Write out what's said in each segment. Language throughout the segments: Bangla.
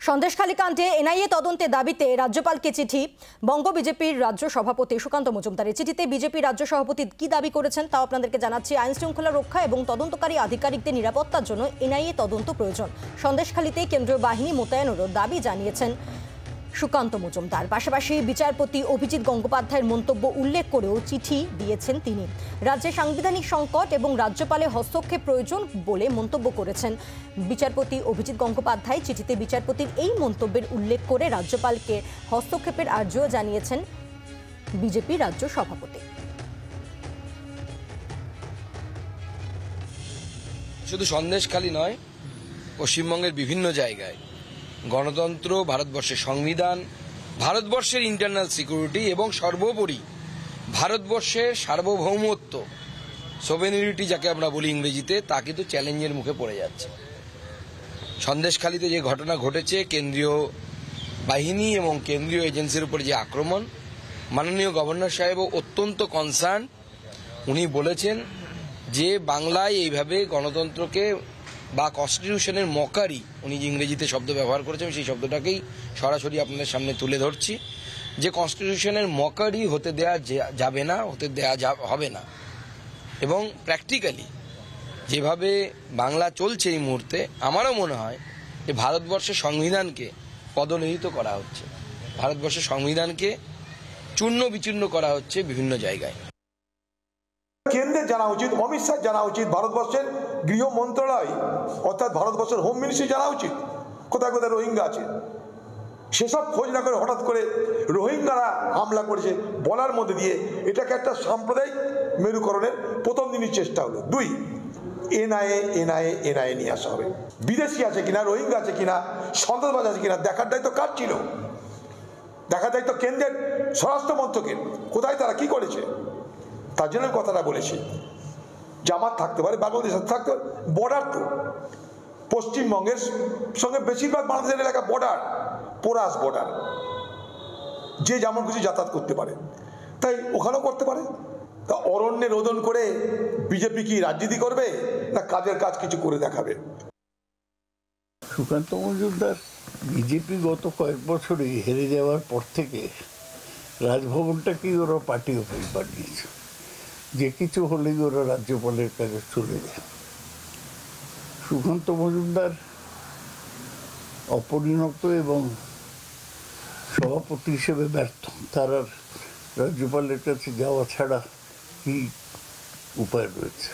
সন্দেশখালী কাণ্ডে এনআইএ তদন্তে দাবিতে রাজ্যপালকে চিঠি বঙ্গ বিজেপির রাজ্য সভাপতি সুকান্ত মজুমদারের। চিঠিতে বিজেপি রাজ্য সভাপতি কি দাবি করেছেন তাও আপনাদেরকে জানাচ্ছি। আইন শৃঙ্খলা রক্ষা এবং তদন্তকারী আধিকারিকদের নিরাপত্তার জন্য এনআইএ তদন্ত প্রয়োজন। সন্দেশখালীতে কেন্দ্রীয় বাহিনী মোতায়েনেরও দাবি জানিয়েছেন সুকান্ত মজুমদার। পাশাপাশি বিচারপতি অভিজিৎ গঙ্গোপাধ্যায়ের মন্তব্য উল্লেখ করেও চিঠি দিয়েছেন তিনি। রাজ্যে সাংবিধানিক সংকট এবং রাজ্যপালের হস্তক্ষেপ প্রয়োজন বলে মন্তব্য করেছেন বিচারপতি অভিজিৎ গঙ্গোপাধ্যায়। চিঠিতে বিচারপতির এই মন্তব্যের উল্লেখ করে রাজ্যপালকে হস্তক্ষেপের আর্জিও জানিয়েছেন বিজেপি রাজ্য সভাপতি। শুধু সন্দেশখালী নয়, পশ্চিমবঙ্গের বিভিন্ন জায়গায় গণতন্ত্র, ভারতবর্ষের সংবিধান, ভারতবর্ষের ইন্টারনাল সিকিউরিটি এবং সর্বোপরি ভারতবর্ষের সার্বভৌমত্ব, সোভেনিরিটি যাকে আমরা বলি ইংরেজিতে, তা কিন্তু চ্যালেঞ্জের মুখে পড়ে যাচ্ছে। সন্দেশখালীতে যে ঘটনা ঘটেছে, কেন্দ্রীয় বাহিনী এবং কেন্দ্রীয় এজেন্সির উপর যে আক্রমণ, মাননীয় গভর্নর সাহেবও অত্যন্ত কনসার্ন। উনি বলেছেন যে বাংলায় এইভাবে গণতন্ত্রকে বা কনস্টিটিউশনের মকারি, উনি যে ইংরেজিতে শব্দ ব্যবহার করেছেন সেই শব্দটাকেই সরাসরি আপনাদের সামনে তুলে ধরছি, যে কনস্টিটিউশনের মকারি হতে দেয়া যাবে না, হতে দেয়া হবে না। এবং প্র্যাকটিক্যালি যেভাবে বাংলা চলছে এই মুহূর্তে, আমারও মনে হয় যে ভারতবর্ষের সংবিধানকে পদনিহিত করা হচ্ছে, ভারতবর্ষের সংবিধানকে চূর্ণ বিচূর্ণ করা হচ্ছে বিভিন্ন জায়গায়। কেন্দ্রের জানা উচিত, অমিত শাহ জানা উচিত, ভারতবর্ষের গৃহ মন্ত্রণালয় অর্থাৎ ভারতবর্ষের হোম মিনিস্ট্রি জানা উচিত কোথায় কোথায় রোহিঙ্গা আছে। সেসব খোঁজ না করে হঠাৎ করে রোহিঙ্গারা হামলা করেছে বলার মধ্যে দিয়ে এটাকে একটা সাম্প্রদায়িক মেরুকরণের প্রথম দিনই চেষ্টা হলো। দুই, এনআইএ নিয়ে আসা হবে। বিদেশি আছে কিনা, রোহিঙ্গা আছে কিনা, সন্ত্রাসবাদ আছে কিনা দেখার দায়িত্ব কার ছিল? দেখার দায়িত্ব কেন্দ্রের স্বরাষ্ট্র মন্ত্রকের। কোথায় তারা কি করেছে? তার জন্য কথাটা বলেছি, জামাত থাকতে পারে, বাংলাদেশ থাকতে পারে, বর্ডার তো পশ্চিমবঙ্গের সঙ্গে বেশিরভাগ বাংলাদেশের এলাকা বর্ডার, পোরাস বর্ডার, যে যেমন কিছু যাতায়াত করতে পারে, তাই ওখানেও করতে পারে। তা অরণ্যে রোদন করে বিজেপি কি রাজনীতি করবে, না কাজের কাজ কিছু করে দেখাবে? সুকান্ত মজুমদার বিজেপি গত কয়েক বছরে হেরে যাওয়ার পর থেকে রাজভবনটাকেই ওরা পার্টি অফিস বানিয়েছে। যে কিছু হলেই ওরা রাজ্যপালের কাছে চলে যায়। সুকান্ত মজুমদার অপরিণত এবং সভাপতি হিসেবে ব্যর্থ। তার আর রাজ্যপালের কাছে যাওয়া ছাড়া কি উপায় রয়েছে?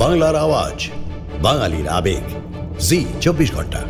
বাংলার আওয়াজ, বাঙালির আবেগ, জি 24 ঘন্টা।